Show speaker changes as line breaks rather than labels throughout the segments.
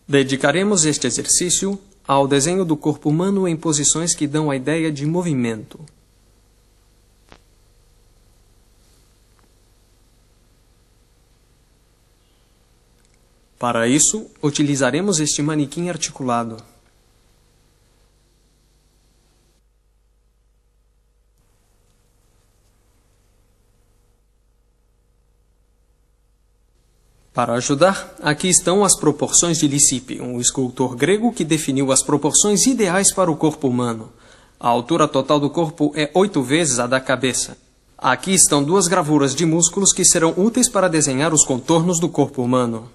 Dedicaremos este exercício ao desenho do corpo humano em posições que dão a ideia de movimento. Para isso, utilizaremos este manequim articulado. Para ajudar, aqui estão as proporções de Lisipe, um escultor grego que definiu as proporções ideais para o corpo humano. A altura total do corpo é 8 vezes a da cabeça. Aqui estão 2 gravuras de músculos que serão úteis para desenhar os contornos do corpo humano.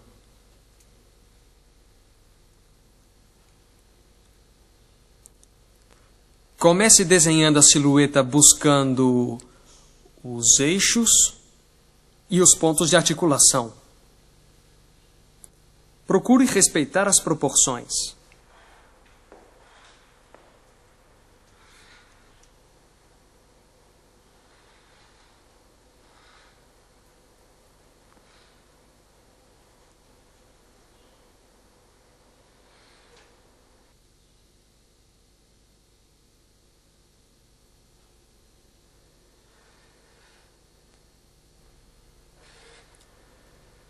Comece desenhando a silhueta buscando os eixos e os pontos de articulação. Procure respeitar as proporções.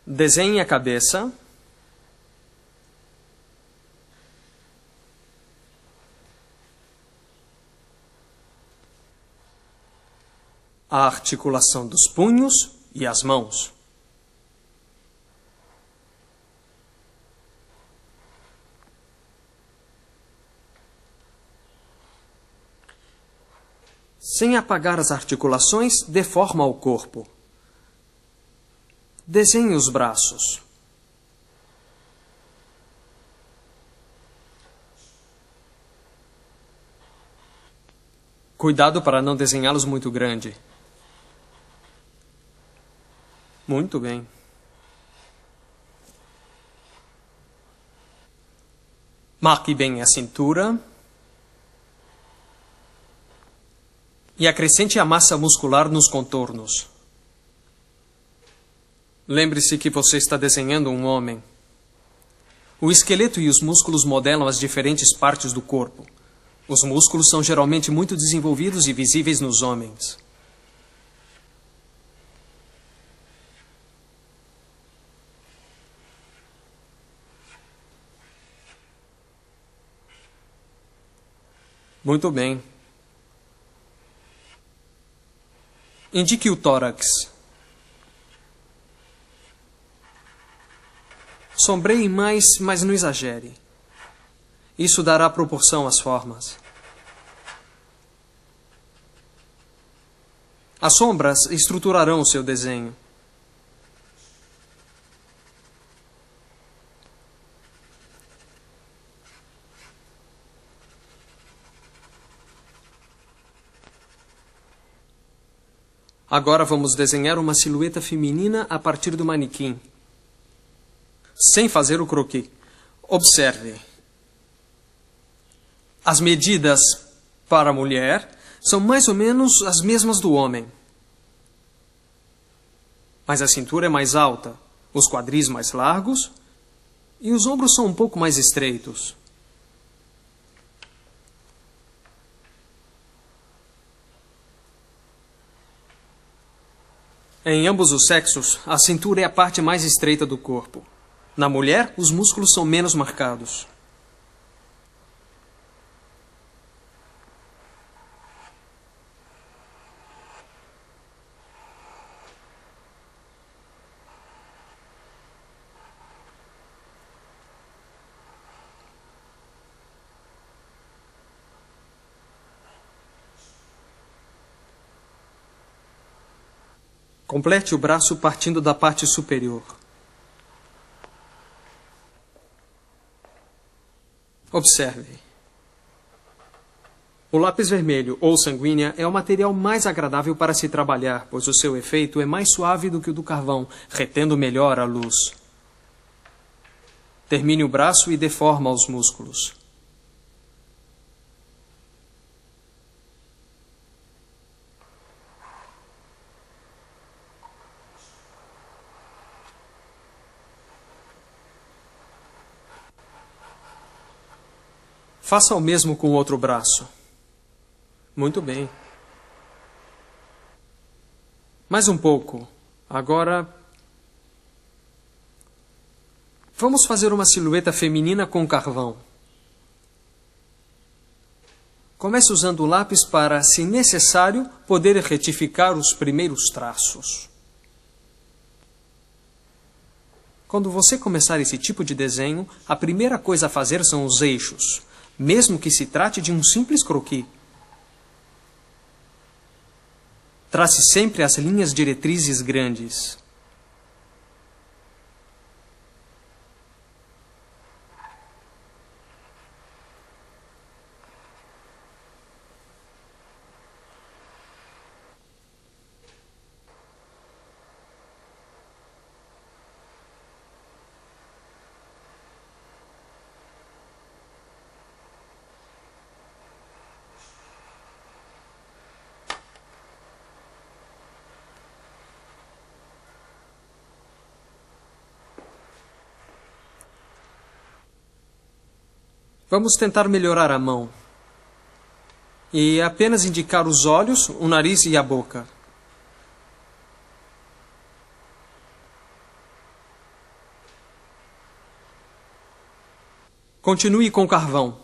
Desenhe a cabeça. A articulação dos punhos e as mãos. Sem apagar as articulações, dê forma ao corpo. Desenhe os braços. Cuidado para não desenhá-los muito grande. Muito bem. Marque bem a cintura. E acrescente a massa muscular nos contornos. Lembre-se que você está desenhando um homem. O esqueleto e os músculos modelam as diferentes partes do corpo. Os músculos são geralmente muito desenvolvidos e visíveis nos homens. Muito bem. Indique o tórax. Sombreie mais, mas não exagere. Isso dará proporção às formas. As sombras estruturarão o seu desenho. Agora vamos desenhar uma silhueta feminina a partir do manequim. Sem fazer o croquis. Observe. As medidas para a mulher são mais ou menos as mesmas do homem. Mas a cintura é mais alta, os quadris mais largos e os ombros são um pouco mais estreitos. Em ambos os sexos, a cintura é a parte mais estreita do corpo. Na mulher, os músculos são menos marcados. Complete o braço partindo da parte superior. Observe. O lápis vermelho ou sanguínea é o material mais agradável para se trabalhar, pois o seu efeito é mais suave do que o do carvão, retendo melhor a luz. Termine o braço e dê forma aos músculos. Faça o mesmo com o outro braço. Muito bem. Mais um pouco. Agora, vamos fazer uma silhueta feminina com carvão. Comece usando o lápis para, se necessário, poder retificar os primeiros traços. Quando você começar esse tipo de desenho, a primeira coisa a fazer são os eixos, mesmo que se trate de um simples croquis. Trace sempre as linhas diretrizes grandes. Vamos tentar melhorar a mão. E apenas indicar os olhos, o nariz e a boca. Continue com o carvão.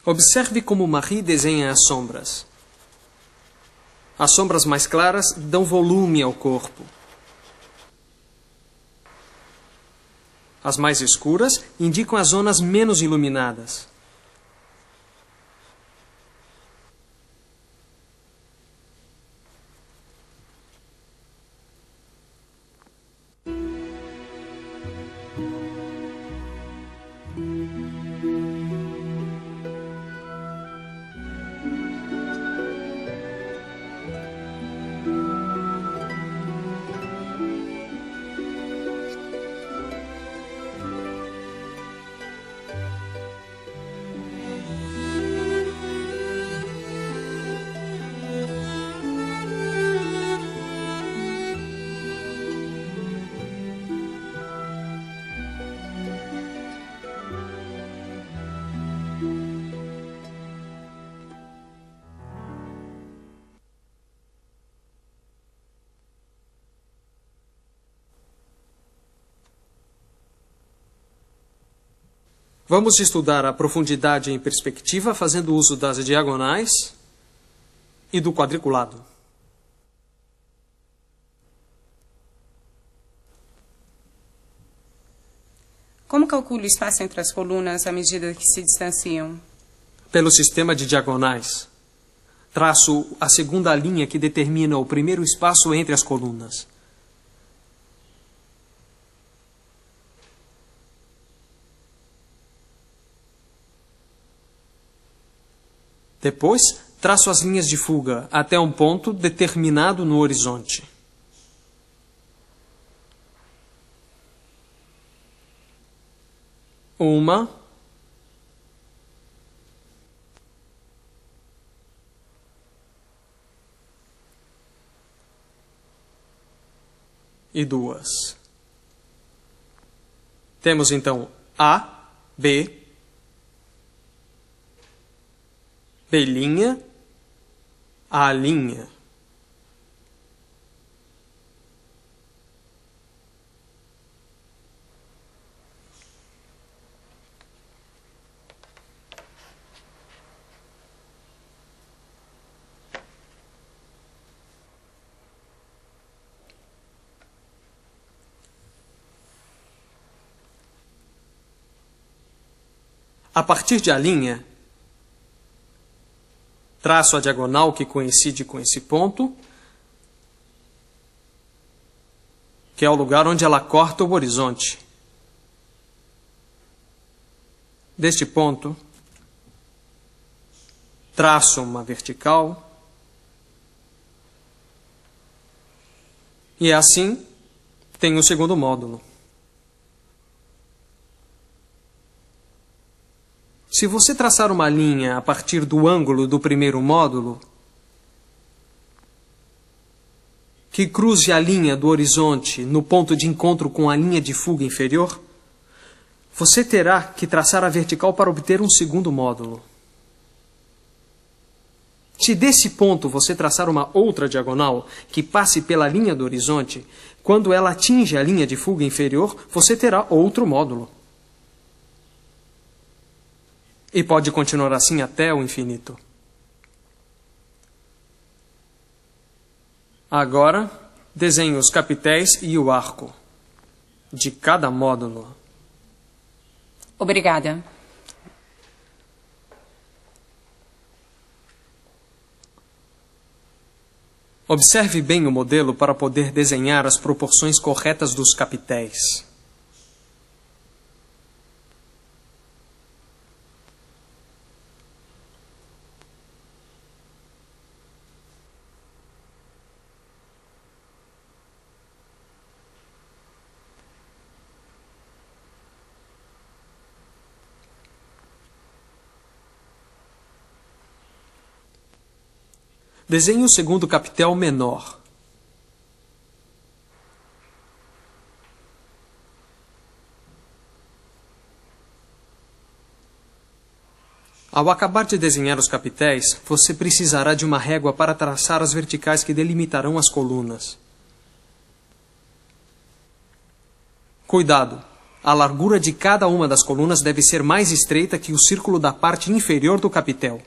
Observe como Marie desenha as sombras. As sombras mais claras dão volume ao corpo. As mais escuras indicam as zonas menos iluminadas. Vamos estudar a profundidade em perspectiva fazendo uso das diagonais e do quadriculado.
Como calculo o espaço entre as colunas à medida que se distanciam?
Pelo sistema de diagonais. Traço a segunda linha que determina o primeiro espaço entre as colunas. Depois, traço as linhas de fuga até um ponto determinado no horizonte. Uma. E duas. Temos então A, B, B', A'. A partir de A', traço a diagonal que coincide com esse ponto, que é o lugar onde ela corta o horizonte. Deste ponto, traço uma vertical, e assim tenho o segundo módulo. Se você traçar uma linha a partir do ângulo do primeiro módulo, que cruze a linha do horizonte no ponto de encontro com a linha de fuga inferior, Você terá que traçar a vertical para obter um segundo módulo. Se desse ponto você traçar uma outra diagonal que passe pela linha do horizonte, quando ela atinge a linha de fuga inferior, você terá outro módulo. E pode continuar assim até o infinito. Agora, desenhe os capitéis e o arco de cada módulo.
Obrigada.
Observe bem o modelo para poder desenhar as proporções corretas dos capitéis. Desenhe o segundo capitel menor. Ao acabar de desenhar os capitéis, você precisará de uma régua para traçar as verticais que delimitarão as colunas. Cuidado! A largura de cada uma das colunas deve ser mais estreita que o círculo da parte inferior do capitel.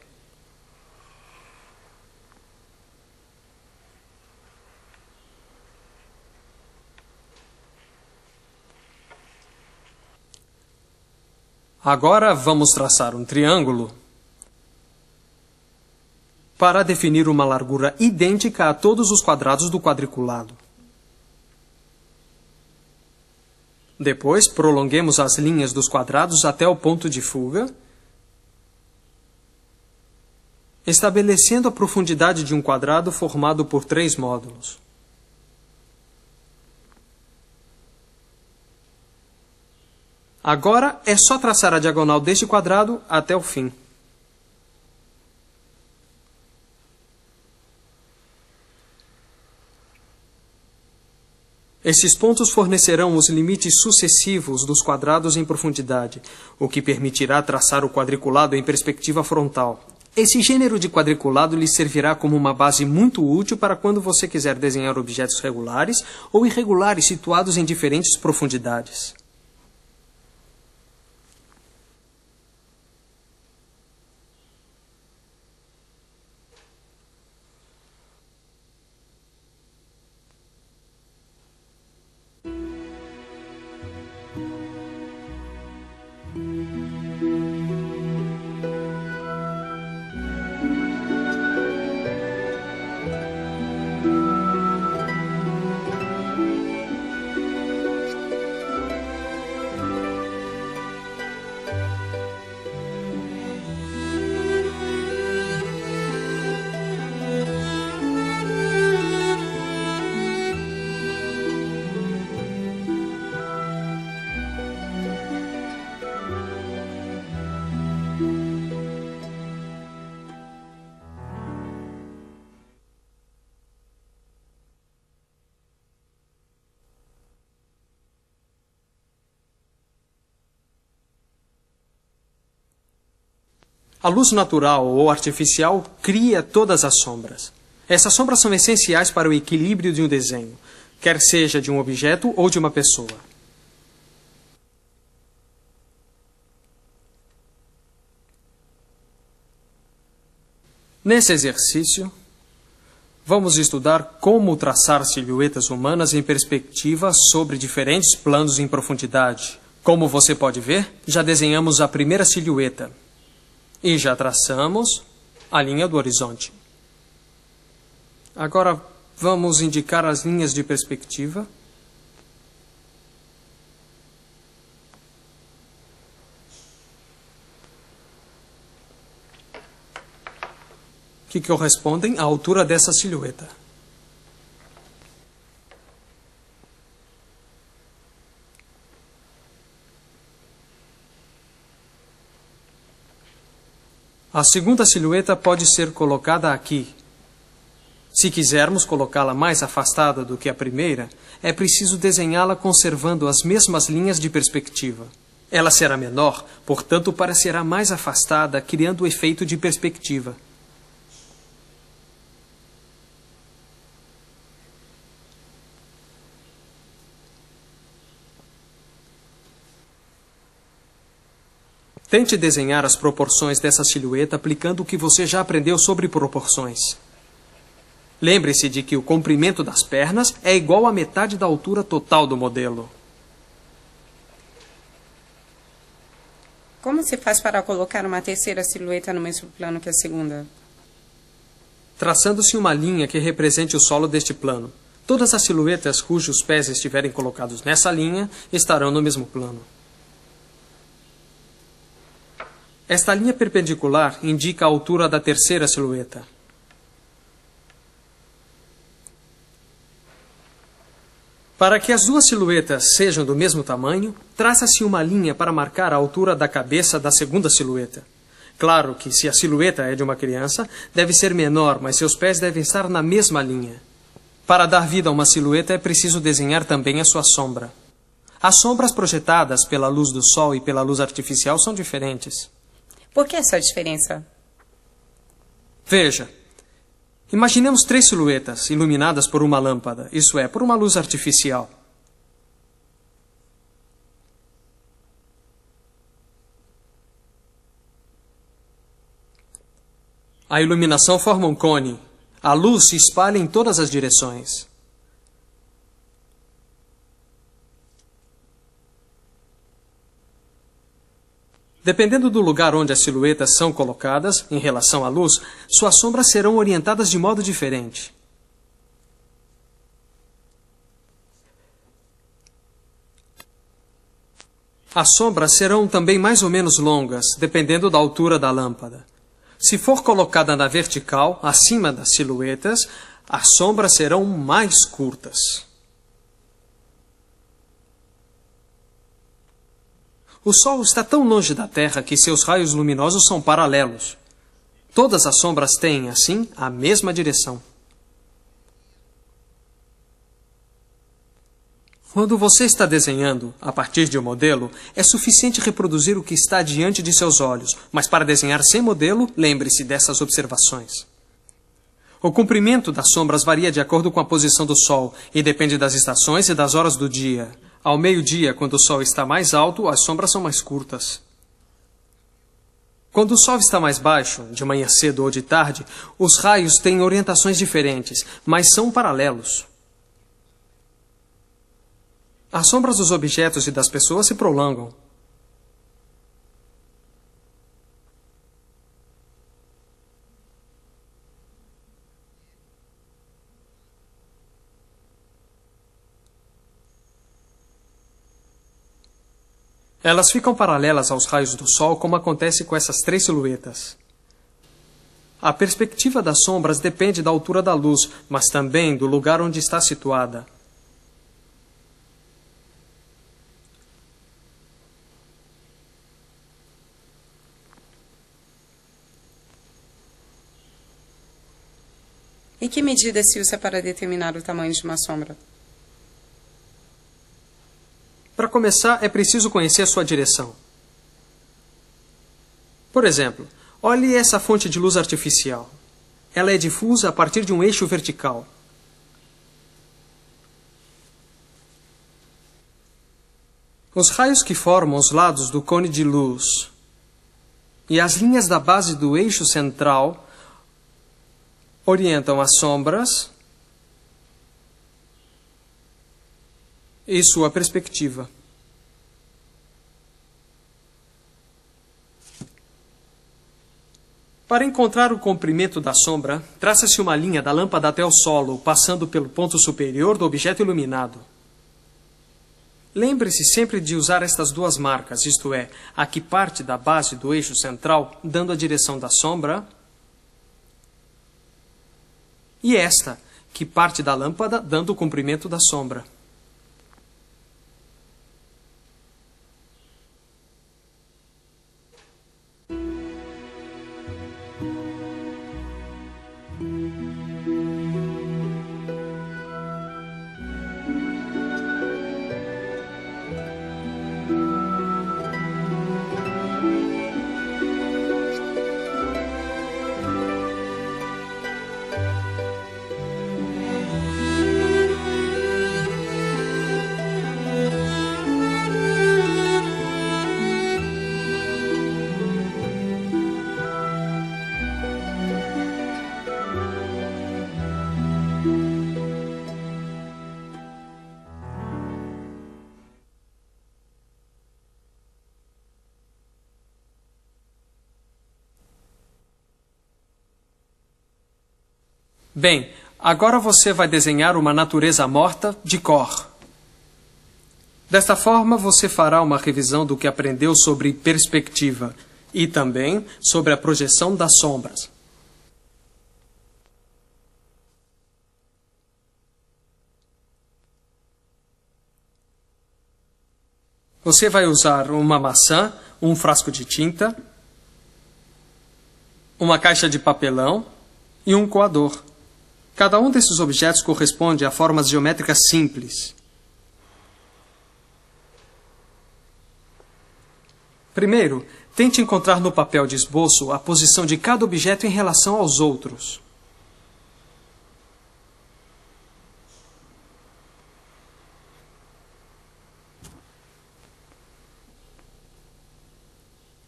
Agora vamos traçar um triângulo para definir uma largura idêntica a todos os quadrados do quadriculado. Depois, prolonguemos as linhas dos quadrados até o ponto de fuga, estabelecendo a profundidade de um quadrado formado por 3 módulos. Agora é só traçar a diagonal deste quadrado até o fim. Esses pontos fornecerão os limites sucessivos dos quadrados em profundidade, o que permitirá traçar o quadriculado em perspectiva frontal. Esse gênero de quadriculado lhe servirá como uma base muito útil para quando você quiser desenhar objetos regulares ou irregulares situados em diferentes profundidades. A luz natural ou artificial cria todas as sombras. Essas sombras são essenciais para o equilíbrio de um desenho, quer seja de um objeto ou de uma pessoa. Nesse exercício, vamos estudar como traçar silhuetas humanas em perspectiva sobre diferentes planos em profundidade. Como você pode ver, já desenhamos a primeira silhueta. E já traçamos a linha do horizonte. Agora vamos indicar as linhas de perspectiva. Que correspondem à altura dessa silhueta. A segunda silhueta pode ser colocada aqui. Se quisermos colocá-la mais afastada do que a primeira, é preciso desenhá-la conservando as mesmas linhas de perspectiva. Ela será menor, portanto parecerá mais afastada, criando o efeito de perspectiva. Tente desenhar as proporções dessa silhueta aplicando o que você já aprendeu sobre proporções. Lembre-se de que o comprimento das pernas é igual à metade da altura total do modelo.
Como se faz para colocar uma terceira silhueta no mesmo plano que a segunda?
Traçando-se uma linha que represente o solo deste plano. Todas as silhuetas cujos pés estiverem colocados nessa linha estarão no mesmo plano. Esta linha perpendicular indica a altura da terceira silhueta. Para que as duas silhuetas sejam do mesmo tamanho, traça-se uma linha para marcar a altura da cabeça da segunda silhueta. Claro que, se a silhueta é de uma criança, deve ser menor, mas seus pés devem estar na mesma linha. Para dar vida a uma silhueta, é preciso desenhar também a sua sombra. As sombras projetadas pela luz do sol e pela luz artificial são diferentes.
Por que essa diferença?
Veja. Imaginemos 3 silhuetas iluminadas por uma lâmpada, isso é, por uma luz artificial. A iluminação forma um cone. A luz se espalha em todas as direções. Dependendo do lugar onde as silhuetas são colocadas, em relação à luz, suas sombras serão orientadas de modo diferente. As sombras serão também mais ou menos longas, dependendo da altura da lâmpada. Se for colocada na vertical, acima das silhuetas, as sombras serão mais curtas. O Sol está tão longe da Terra que seus raios luminosos são paralelos. Todas as sombras têm, assim, a mesma direção. Quando você está desenhando, a partir de um modelo, é suficiente reproduzir o que está diante de seus olhos, mas para desenhar sem modelo, lembre-se dessas observações. O comprimento das sombras varia de acordo com a posição do Sol e depende das estações e das horas do dia. Ao meio-dia, quando o Sol está mais alto, as sombras são mais curtas. Quando o Sol está mais baixo, de manhã cedo ou de tarde, os raios têm orientações diferentes, mas são paralelos. As sombras dos objetos e das pessoas se prolongam. Elas ficam paralelas aos raios do Sol, como acontece com essas 3 silhuetas. A perspectiva das sombras depende da altura da luz, mas também do lugar onde está situada.
E que medida se usa para determinar o tamanho de uma sombra?
Para começar, é preciso conhecer a sua direção. Por exemplo, olhe essa fonte de luz artificial. Ela é difusa a partir de um eixo vertical. Os raios que formam os lados do cone de luz e as linhas da base do eixo central orientam as sombras e sua perspectiva. Para encontrar o comprimento da sombra, traça-se uma linha da lâmpada até o solo, passando pelo ponto superior do objeto iluminado. Lembre-se sempre de usar estas 2 marcas, isto é, a que parte da base do eixo central, dando a direção da sombra, e esta, que parte da lâmpada, dando o comprimento da sombra. Bem, agora você vai desenhar uma natureza morta de cor. Desta forma, você fará uma revisão do que aprendeu sobre perspectiva e também sobre a projeção das sombras. Você vai usar uma maçã, um frasco de tinta, uma caixa de papelão e um coador. Cada um desses objetos corresponde a formas geométricas simples. Primeiro, tente encontrar no papel de esboço a posição de cada objeto em relação aos outros.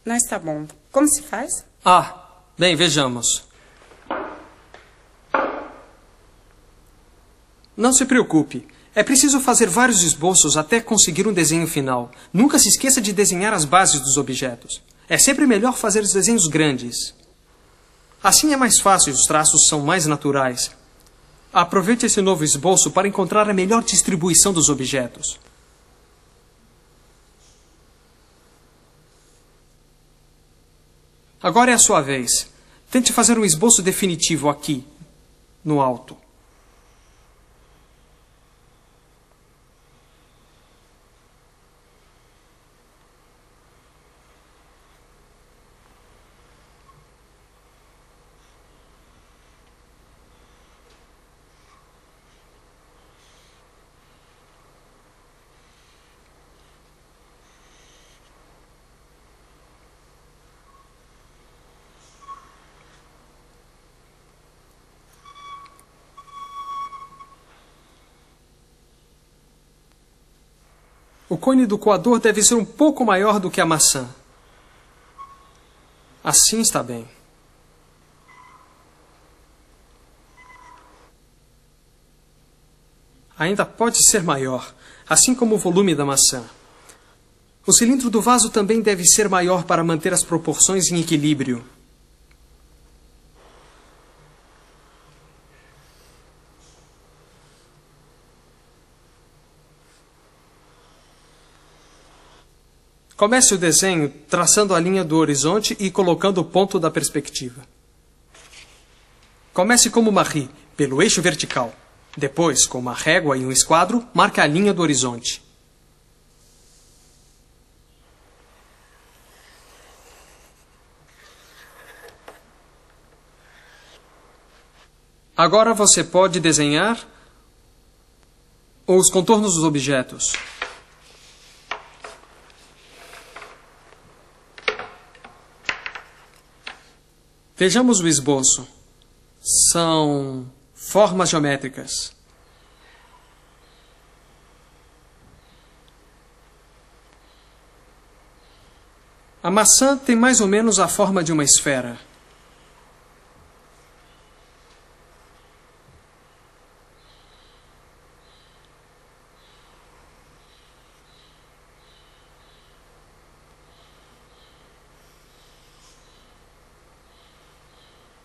Não está bom. Como se faz?
Bem, vejamos. Não se preocupe. É preciso fazer vários esboços até conseguir um desenho final. Nunca se esqueça de desenhar as bases dos objetos. É sempre melhor fazer os desenhos grandes. Assim é mais fácil e os traços são mais naturais. Aproveite esse novo esboço para encontrar a melhor distribuição dos objetos. Agora é a sua vez. Tente fazer um esboço definitivo aqui, no alto. O cone do coador deve ser um pouco maior do que a maçã. Assim está bem. Ainda pode ser maior, assim como o volume da maçã. O cilindro do vaso também deve ser maior para manter as proporções em equilíbrio. Comece o desenho traçando a linha do horizonte e colocando o ponto da perspectiva. Comece como Marie, pelo eixo vertical. Depois, com uma régua e um esquadro, marque a linha do horizonte. Agora você pode desenhar os contornos dos objetos. Vejamos o esboço. São formas geométricas. A maçã tem mais ou menos a forma de uma esfera.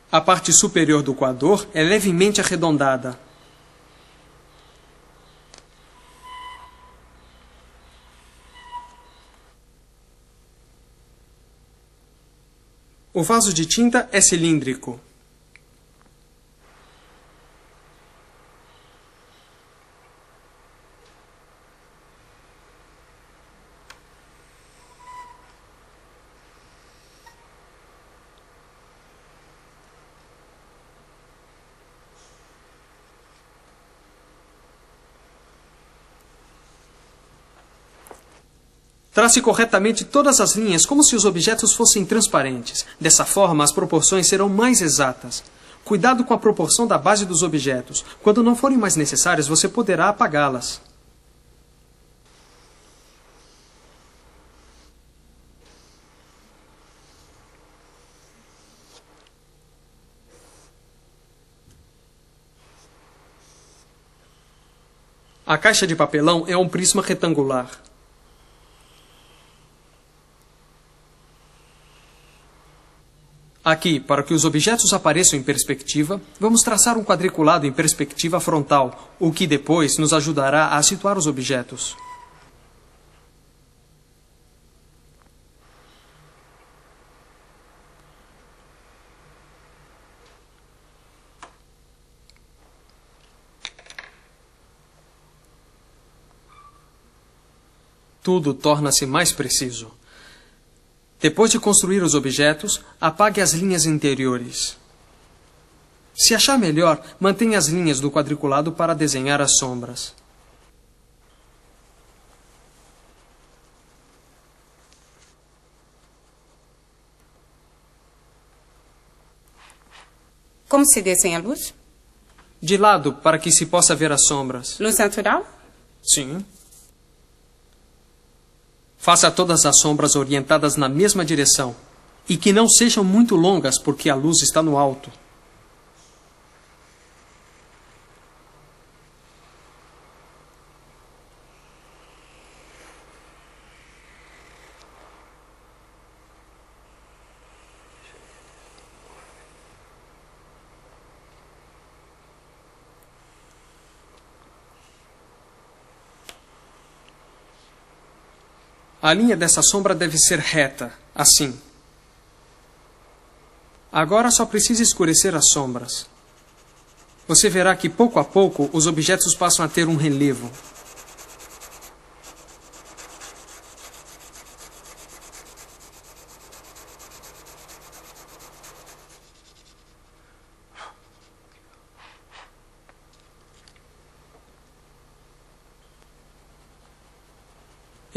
A parte superior do coador é levemente arredondada. O vaso de tinta é cilíndrico. Trace corretamente todas as linhas como se os objetos fossem transparentes. Dessa forma, as proporções serão mais exatas. Cuidado com a proporção da base dos objetos. Quando não forem mais necessárias, você poderá apagá-las. A caixa de papelão é um prisma retangular. Aqui, para que os objetos apareçam em perspectiva, vamos traçar um quadriculado em perspectiva frontal, o que depois nos ajudará a situar os objetos. Tudo torna-se mais preciso. Depois de construir os objetos, apague as linhas interiores. Se achar melhor, mantenha as linhas do quadriculado para desenhar as sombras.
Como se desenha a luz?
De lado, para que se possa ver as sombras.
Luz natural?
Sim. Faça todas as sombras orientadas na mesma direção e que não sejam muito longas, porque a luz está no alto. A linha dessa sombra deve ser reta, assim. Agora só precisa escurecer as sombras. Você verá que, pouco a pouco, os objetos passam a ter um relevo.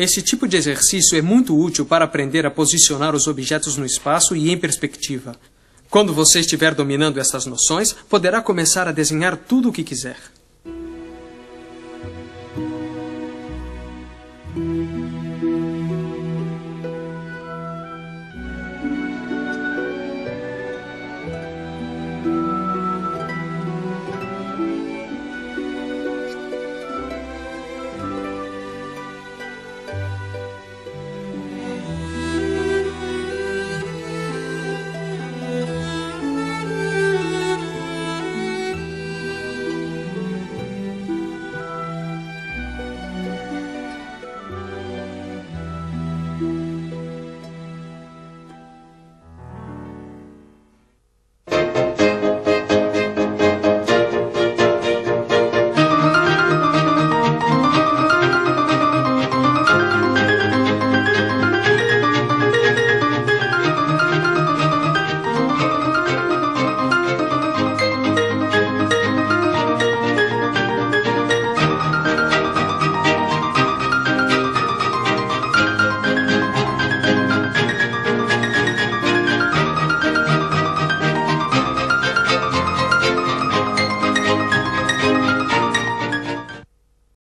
Esse tipo de exercício é muito útil para aprender a posicionar os objetos no espaço e em perspectiva. Quando você estiver dominando essas noções, poderá começar a desenhar tudo o que quiser.